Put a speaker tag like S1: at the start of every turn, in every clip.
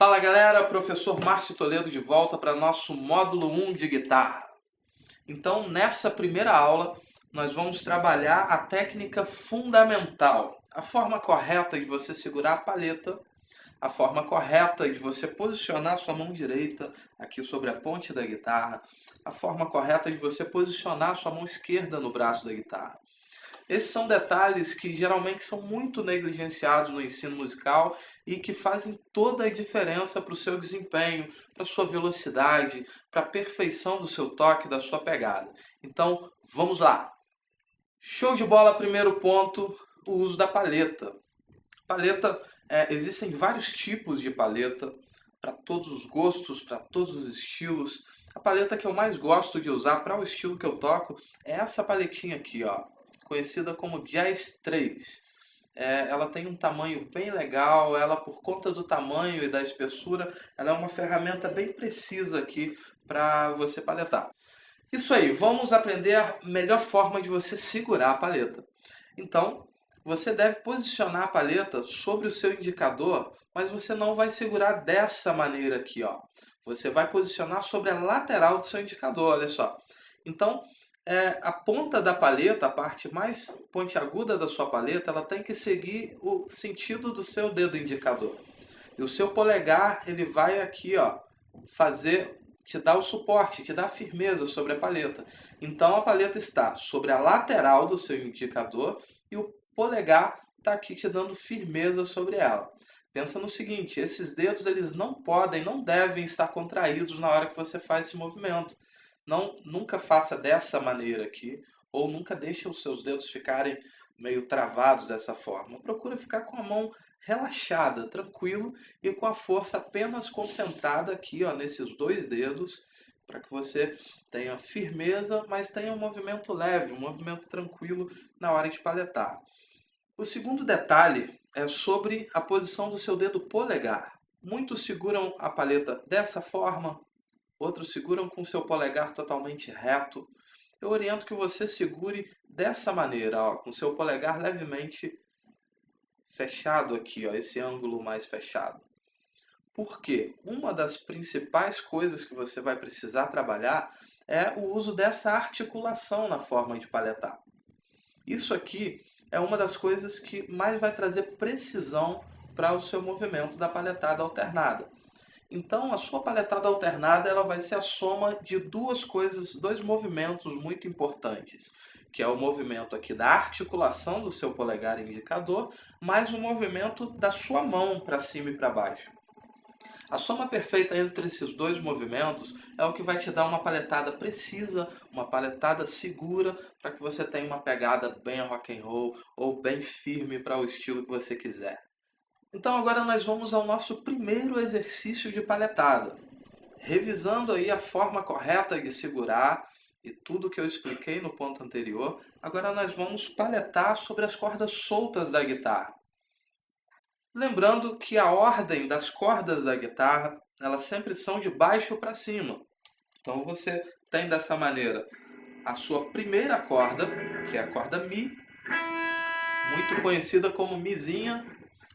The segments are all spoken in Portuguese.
S1: Fala galera, professor Márcio Toledo de volta para nosso módulo 1 de guitarra. Então nessa primeira aula nós vamos trabalhar a técnica fundamental, a forma correta de você segurar a palheta, a forma correta de você posicionar sua mão direita aqui sobre a ponte da guitarra, a forma correta de você posicionar sua mão esquerda no braço da guitarra. Esses são detalhes que geralmente são muito negligenciados no ensino musical e que fazem toda a diferença para o seu desempenho, para a sua velocidade, para a perfeição do seu toque, da sua pegada. Então, vamos lá! Show de bola, primeiro ponto, o uso da palheta. Palheta, existem vários tipos de palheta, para todos os gostos, para todos os estilos. A palheta que eu mais gosto de usar para o estilo que eu toco é essa palhetinha aqui, ó, conhecida como Jazz 3. Ela tem um tamanho bem legal, ela por conta do tamanho e da espessura, ela é uma ferramenta bem precisa aqui para você palhetar. Isso aí, vamos aprender a melhor forma de você segurar a palheta. Então, você deve posicionar a palheta sobre o seu indicador, mas você não vai segurar dessa maneira aqui, ó. Você vai posicionar sobre a lateral do seu indicador, olha só. Então, a ponta da palheta, a parte mais pontiaguda da sua palheta, ela tem que seguir o sentido do seu dedo indicador. E o seu polegar, ele vai aqui, ó, te dar o suporte, te dar a firmeza sobre a palheta. Então a palheta está sobre a lateral do seu indicador e o polegar está aqui te dando firmeza sobre ela. Pensa no seguinte, esses dedos eles não podem, não devem estar contraídos na hora que você faz esse movimento. Nunca faça dessa maneira aqui, ou nunca deixe os seus dedos ficarem meio travados dessa forma. Procura ficar com a mão relaxada, tranquilo e com a força apenas concentrada aqui, ó, nesses dois dedos, para que você tenha firmeza, mas tenha um movimento leve, um movimento tranquilo na hora de palhetar. O segundo detalhe é sobre a posição do seu dedo polegar. Muitos seguram a palheta dessa forma, outros seguram com o seu polegar totalmente reto. Eu oriento que você segure dessa maneira, ó, com o seu polegar levemente fechado aqui, ó, esse ângulo mais fechado. Por quê? Uma das principais coisas que você vai precisar trabalhar é o uso dessa articulação na forma de palhetar. Isso aqui é uma das coisas que mais vai trazer precisão para o seu movimento da palhetada alternada. Então, a sua palhetada alternada ela vai ser a soma de duas coisas, dois movimentos muito importantes, que é o movimento aqui da articulação do seu polegar e indicador, mais o movimento da sua mão para cima e para baixo. A soma perfeita entre esses dois movimentos é o que vai te dar uma palhetada precisa, uma palhetada segura, para que você tenha uma pegada bem rock and roll ou bem firme para o estilo que você quiser. Então agora nós vamos ao nosso primeiro exercício de palhetada. Revisando aí a forma correta de segurar e tudo que eu expliquei no ponto anterior, agora nós vamos palhetar sobre as cordas soltas da guitarra. Lembrando que a ordem das cordas da guitarra, elas sempre são de baixo para cima. Então você tem dessa maneira a sua primeira corda, que é a corda Mi, muito conhecida como Mizinha.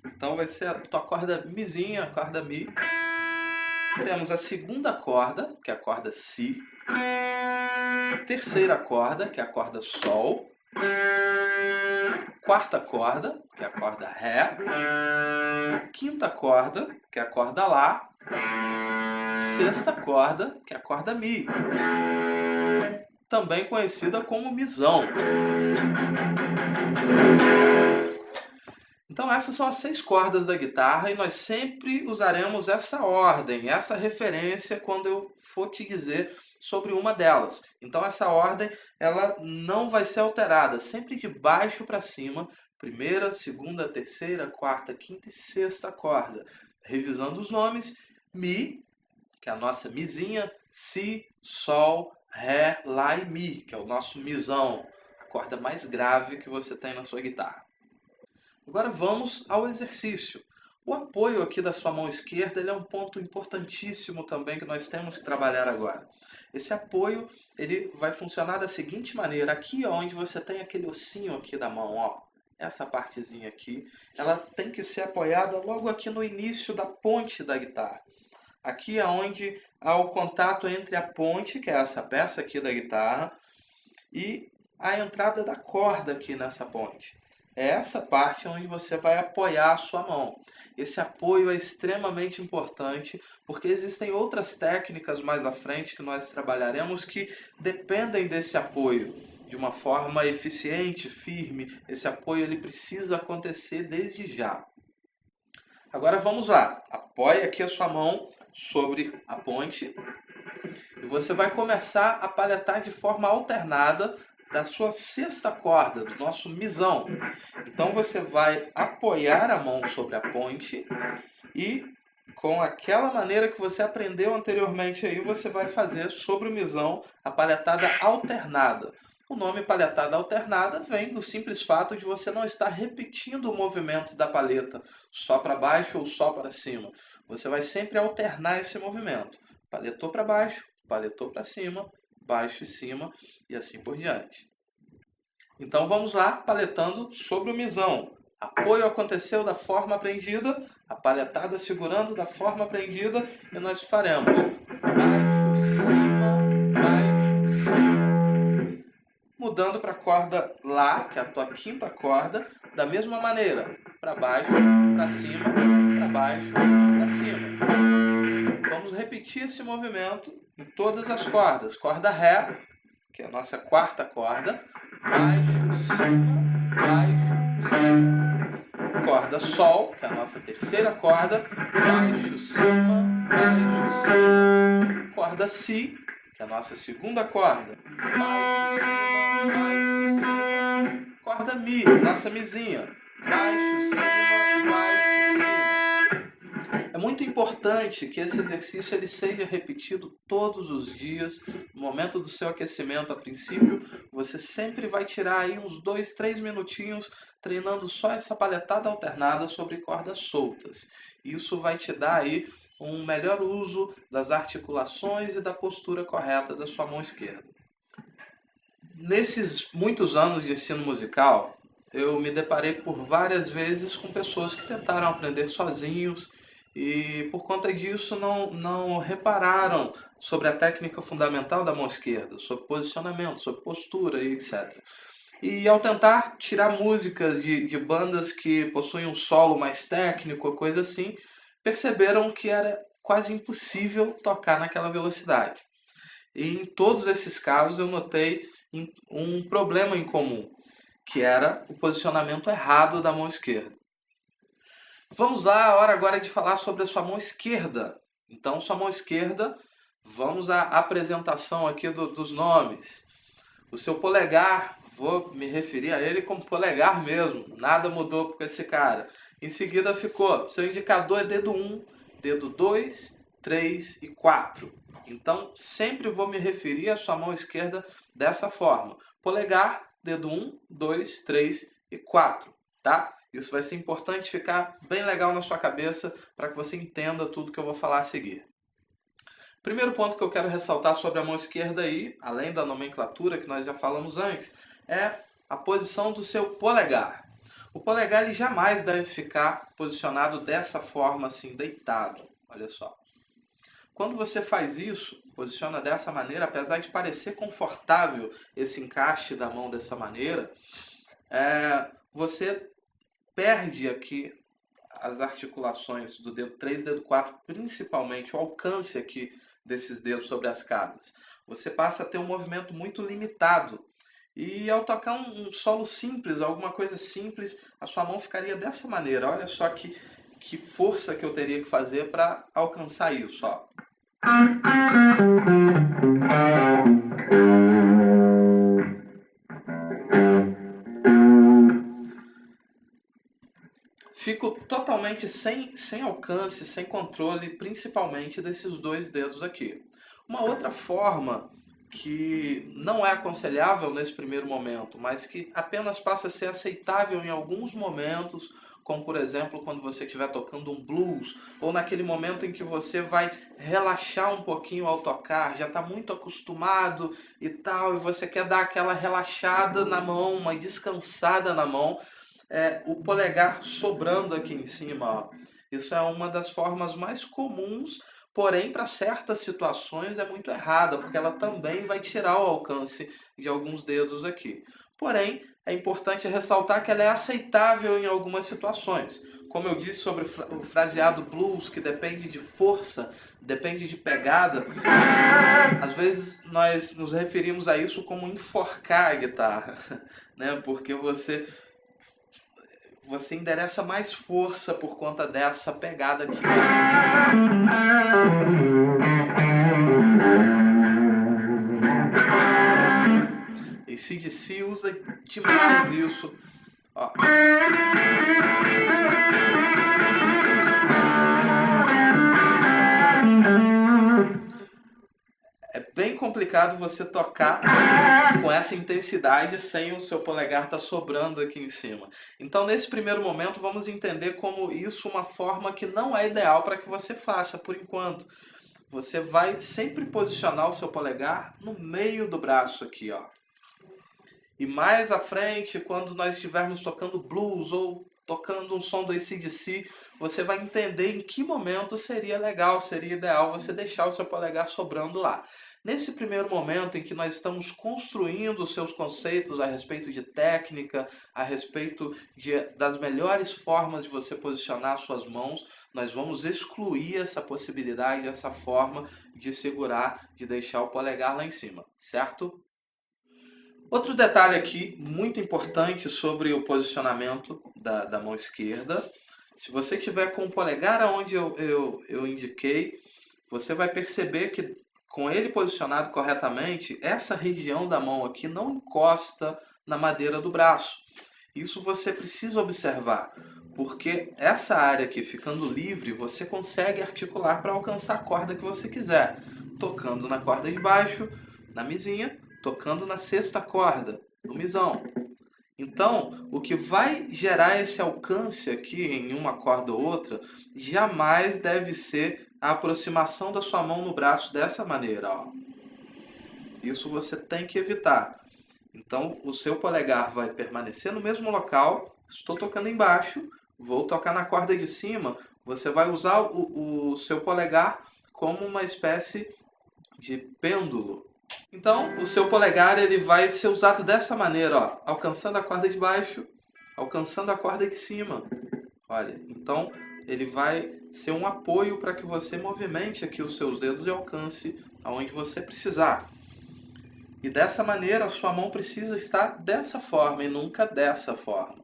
S1: Então vai ser a tua corda Mizinha, a corda Mi. Teremos a segunda corda, que é a corda Si. Terceira corda, que é a corda Sol. Quarta corda, que é a corda Ré. Quinta corda, que é a corda Lá. Sexta corda, que é a corda Mi. Também conhecida como Mizão. Então essas são as 6 cordas da guitarra e nós sempre usaremos essa ordem, essa referência quando eu for te dizer sobre uma delas. Então essa ordem ela não vai ser alterada, sempre de baixo para cima, primeira, segunda, terceira, quarta, quinta e sexta corda. Revisando os nomes, Mi, que é a nossa Mizinha, Si, Sol, Ré, Lá e Mi, que é o nosso Mizão, a corda mais grave que você tem na sua guitarra. Agora vamos ao exercício. O apoio aqui da sua mão esquerda ele é um ponto importantíssimo também que nós temos que trabalhar agora. Esse apoio ele vai funcionar da seguinte maneira. Aqui onde você tem aquele ossinho aqui da mão, ó, essa partezinha aqui, ela tem que ser apoiada logo aqui no início da ponte da guitarra. Aqui é onde há o contato entre a ponte, que é essa peça aqui da guitarra, e a entrada da corda aqui nessa ponte. É essa parte onde você vai apoiar a sua mão. Esse apoio é extremamente importante, porque existem outras técnicas mais à frente que nós trabalharemos que dependem desse apoio de uma forma eficiente, firme. Esse apoio ele precisa acontecer desde já. Agora vamos lá. Apoie aqui a sua mão sobre a ponte e você vai começar a palhetar de forma alternada da sua sexta corda, do nosso misão. Então você vai apoiar a mão sobre a ponte e com aquela maneira que você aprendeu anteriormente aí, você vai fazer sobre o misão a palhetada alternada. O nome palhetada alternada vem do simples fato de você não estar repetindo o movimento da palheta só para baixo ou só para cima. Você vai sempre alternar esse movimento. Palhetou para baixo, palhetou para cima, baixo e cima e assim por diante. Então vamos lá, palhetando sobre o misão. Apoio aconteceu da forma aprendida, a palhetada segurando da forma aprendida e nós faremos baixo, cima, baixo, cima. Mudando para a corda Lá, que é a tua quinta corda, da mesma maneira, para baixo, para cima, para baixo, para cima. Vamos repetir esse movimento em todas as cordas. Corda Ré, que é a nossa quarta corda, baixo, cima, baixo, cima. Corda Sol, que é a nossa terceira corda, baixo, cima, baixo, cima. Corda Si, que é a nossa segunda corda, baixo, cima, baixo, cima. Corda Mi, nossa mizinha, baixo, cima, baixo, cima. É muito importante que esse exercício ele seja repetido todos os dias. No momento do seu aquecimento, a princípio, você sempre vai tirar aí uns 2, 3 minutinhos treinando só essa palhetada alternada sobre cordas soltas. Isso vai te dar aí um melhor uso das articulações e da postura correta da sua mão esquerda. Nesses muitos anos de ensino musical, eu me deparei por várias vezes com pessoas que tentaram aprender sozinhos e por conta disso não repararam sobre a técnica fundamental da mão esquerda, sobre posicionamento, sobre postura e etc. E ao tentar tirar músicas de bandas que possuem um solo mais técnico, coisa assim, perceberam que era quase impossível tocar naquela velocidade. E em todos esses casos eu notei um problema em comum, que era o posicionamento errado da mão esquerda. Vamos lá, a hora agora é de falar sobre a sua mão esquerda. Então, sua mão esquerda, vamos à apresentação aqui dos nomes. O seu polegar, vou me referir a ele como polegar mesmo, nada mudou com esse cara. Em seguida ficou, seu indicador é dedo 1, dedo 2, 3 e 4. Então, sempre vou me referir à sua mão esquerda dessa forma. Polegar, dedo 1, 2, 3 e 4, tá? Isso vai ser importante ficar bem legal na sua cabeça para que você entenda tudo que eu vou falar a seguir. Primeiro ponto que eu quero ressaltar sobre a mão esquerda aí, além da nomenclatura que nós já falamos antes, é a posição do seu polegar. O polegar ele jamais deve ficar posicionado dessa forma assim, deitado. Olha só. Quando você faz isso, posiciona dessa maneira, apesar de parecer confortável esse encaixe da mão dessa maneira, você perde aqui as articulações do dedo 3 e dedo 4, principalmente o alcance aqui desses dedos sobre as casas. Você passa a ter um movimento muito limitado. E ao tocar um solo simples, alguma coisa simples, a sua mão ficaria dessa maneira. Olha só que força que eu teria que fazer para alcançar isso. Ó. Fico totalmente sem alcance, sem controle, principalmente desses dois dedos aqui. Uma outra forma que não é aconselhável nesse primeiro momento, mas que apenas passa a ser aceitável em alguns momentos, como por exemplo quando você estiver tocando um blues, ou naquele momento em que você vai relaxar um pouquinho ao tocar, já está muito acostumado e tal, e você quer dar aquela relaxada na mão, uma descansada na mão, o polegar sobrando aqui em cima, ó. Isso é uma das formas mais comuns, porém para certas situações é muito errada, porque ela também vai tirar o alcance de alguns dedos aqui. Porém, é importante ressaltar que ela é aceitável em algumas situações. Como eu disse sobre o fraseado blues, que depende de força, depende de pegada, às vezes nós nos referimos a isso como enforcar a guitarra, né? Porque você endereça mais força por conta dessa pegada aqui. AC/DC usa demais isso. Ó. É bem complicado você tocar com essa intensidade sem o seu polegar estar sobrando aqui em cima. Então, nesse primeiro momento, vamos entender como isso é uma forma que não é ideal para que você faça, por enquanto. Você vai sempre posicionar o seu polegar no meio do braço aqui, ó. E mais à frente, quando nós estivermos tocando blues ou tocando um som do AC/DC, você vai entender em que momento seria legal, seria ideal você deixar o seu polegar sobrando lá. Nesse primeiro momento em que nós estamos construindo os seus conceitos a respeito de técnica, a respeito das melhores formas de você posicionar suas mãos, nós vamos excluir essa possibilidade, essa forma de segurar, de deixar o polegar lá em cima, certo? Outro detalhe aqui, muito importante sobre o posicionamento da mão esquerda. Se você tiver com o polegar aonde eu indiquei, você vai perceber que com ele posicionado corretamente, essa região da mão aqui não encosta na madeira do braço. Isso você precisa observar, porque essa área aqui ficando livre, você consegue articular para alcançar a corda que você quiser, tocando na corda de baixo, na mizinha, tocando na sexta corda, no misão. Então, o que vai gerar esse alcance aqui em uma corda ou outra, jamais deve ser a aproximação da sua mão no braço dessa maneira, ó. Isso você tem que evitar. Então, o seu polegar vai permanecer no mesmo local. Estou tocando embaixo, vou tocar na corda de cima. Você vai usar o seu polegar como uma espécie de pêndulo. Então, o seu polegar ele vai ser usado dessa maneira, ó, alcançando a corda de baixo, alcançando a corda de cima. Olha, então ele vai ser um apoio para que você movimente aqui os seus dedos e alcance aonde você precisar. E dessa maneira, a sua mão precisa estar dessa forma e nunca dessa forma,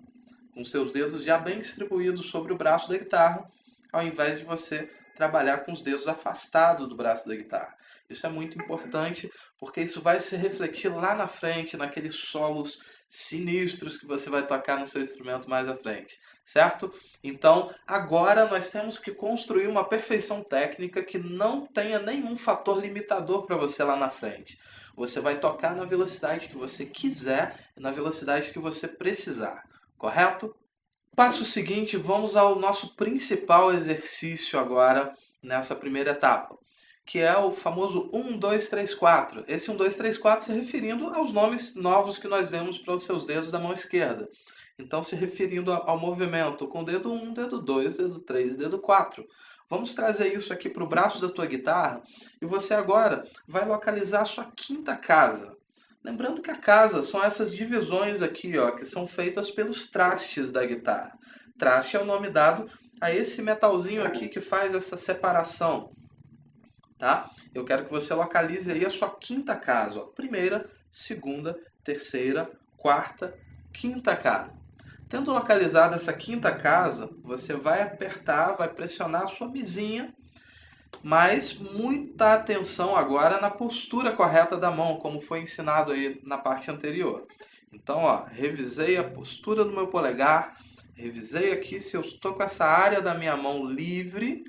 S1: com seus dedos já bem distribuídos sobre o braço da guitarra, ao invés de você trabalhar com os dedos afastados do braço da guitarra. Isso é muito importante, porque isso vai se refletir lá na frente, naqueles solos sinistros que você vai tocar no seu instrumento mais à frente, certo? Então, agora nós temos que construir uma perfeição técnica que não tenha nenhum fator limitador para você lá na frente. Você vai tocar na velocidade que você quiser e na velocidade que você precisar, correto? Passo seguinte, vamos ao nosso principal exercício agora nessa primeira etapa, que é o famoso 1, 2, 3, 4. Esse 1, 2, 3, 4 se referindo aos nomes novos que nós demos para os seus dedos da mão esquerda. Então, se referindo ao movimento com dedo 1, dedo 2, dedo 3, dedo 4. Vamos trazer isso aqui para o braço da tua guitarra e você agora vai localizar a sua quinta casa. Lembrando que a casa são essas divisões aqui, ó, que são feitas pelos trastes da guitarra. Traste é o nome dado a esse metalzinho aqui que faz essa separação. Tá? Eu quero que você localize aí a sua quinta casa. Ó. Primeira, segunda, terceira, quarta, quinta casa. Tendo localizado essa quinta casa, você vai apertar, vai pressionar a sua mizinha, mas muita atenção agora na postura correta da mão, como foi ensinado aí na parte anterior. Então, ó, revisei a postura do meu polegar, revisei aqui se eu estou com essa área da minha mão livre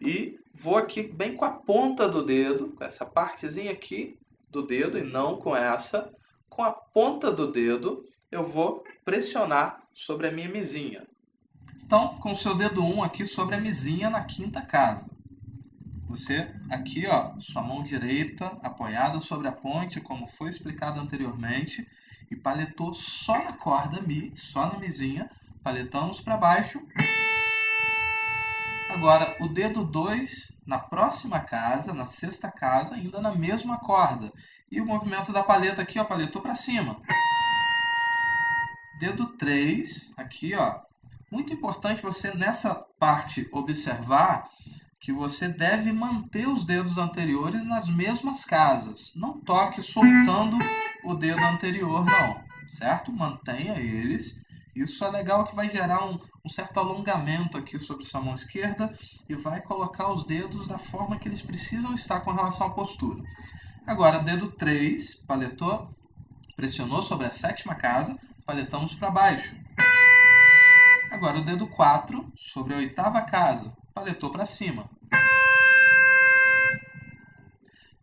S1: e vou aqui bem com a ponta do dedo, com essa partezinha aqui do dedo e não com essa, com a ponta do dedo eu vou pressionar sobre a minha mizinha. Então, com o seu dedo 1 aqui sobre a mizinha na quinta casa. Você aqui, ó, sua mão direita apoiada sobre a ponte, como foi explicado anteriormente, e paletou só na corda Mi, só na mizinha, paletamos para baixo. Agora, o dedo 2 na próxima casa, na sexta casa, ainda na mesma corda. E o movimento da paleta aqui, ó, paletou para cima. Dedo 3, aqui, ó. Muito importante você, nessa parte, observar que você deve manter os dedos anteriores nas mesmas casas. Não toque soltando o dedo anterior, não. Certo? Mantenha eles. Isso é legal, que vai gerar um certo alongamento aqui sobre sua mão esquerda e vai colocar os dedos da forma que eles precisam estar com relação à postura. Agora, dedo 3, paletou, pressionou sobre a sétima casa, paletamos para baixo. Agora, o dedo 4 sobre a oitava casa, paletou para cima.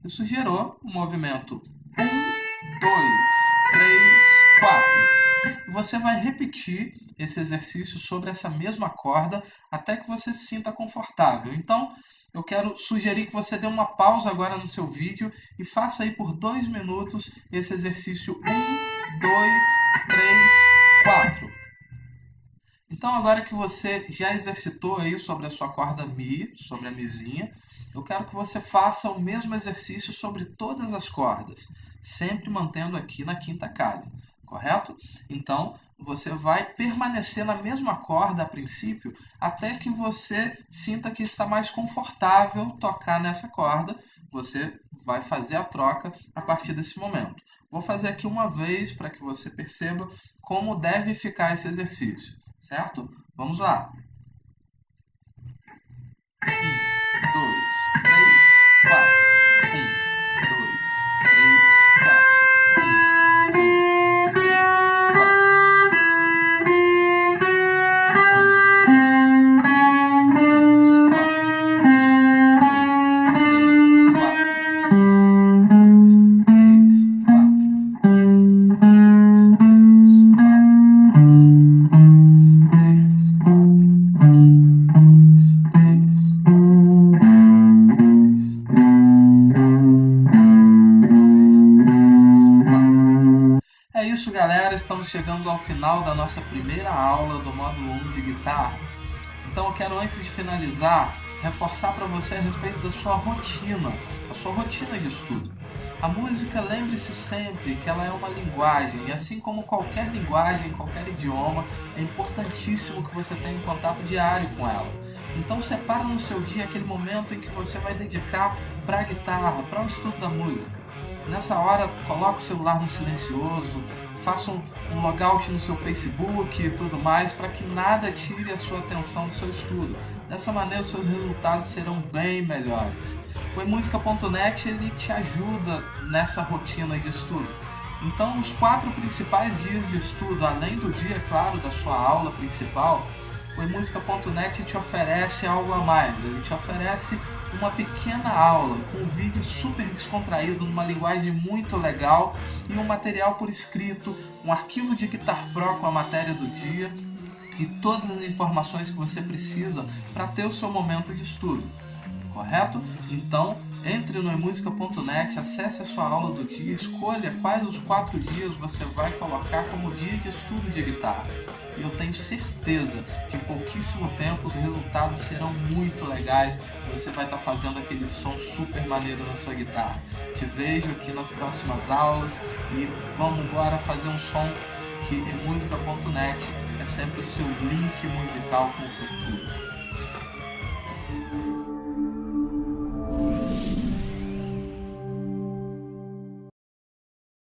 S1: Isso gerou um movimento 1, 2, 3, 4. Você vai repetir esse exercício sobre essa mesma corda até que você se sinta confortável. Então, eu quero sugerir que você dê uma pausa agora no seu vídeo e faça aí por 2 minutos esse exercício 1, 2, 3, 4. Então, agora que você já exercitou aí sobre a sua corda Mi, sobre a Mizinha, eu quero que você faça o mesmo exercício sobre todas as cordas, sempre mantendo aqui na quinta casa. Correto? Então, você vai permanecer na mesma corda a princípio, até que você sinta que está mais confortável tocar nessa corda. Você vai fazer a troca a partir desse momento. Vou fazer aqui uma vez para que você perceba como deve ficar esse exercício. Certo? Vamos lá. 1, 2, 3, 4. 1, 2, 3, 4. 1, 2, 3, É isso, galera, estamos chegando ao final da nossa primeira aula do módulo 1 de guitarra. Então eu quero, antes de finalizar, reforçar para você a respeito da sua rotina, a sua rotina de estudo. A música, lembre-se sempre que ela é uma linguagem, e assim como qualquer linguagem, qualquer idioma, é importantíssimo que você tenha um contato diário com ela. Então separa no seu dia aquele momento em que você vai dedicar para a guitarra, para o estudo da música. Nessa hora, coloque o celular no silencioso, faça um logout no seu Facebook e tudo mais, para que nada tire a sua atenção do seu estudo. Dessa maneira, os seus resultados serão bem melhores. O emusica.net ele te ajuda nessa rotina de estudo. Então, nos 4 principais dias de estudo, além do dia, claro, da sua aula principal, o emusica.net te oferece algo a mais. Ele te oferece uma pequena aula com um vídeo super descontraído, numa linguagem muito legal, e um material por escrito, um arquivo de Guitar Pro com a matéria do dia e todas as informações que você precisa para ter o seu momento de estudo. Correto? Então, entre no emusica.net, acesse a sua aula do dia, escolha quais os 4 dias você vai colocar como dia de estudo de guitarra. E eu tenho certeza que em pouquíssimo tempo os resultados serão muito legais. Você vai estar fazendo aquele som super maneiro na sua guitarra. Te vejo aqui nas próximas aulas e vamos embora fazer um som que emusica.net é sempre o seu link musical com o futuro.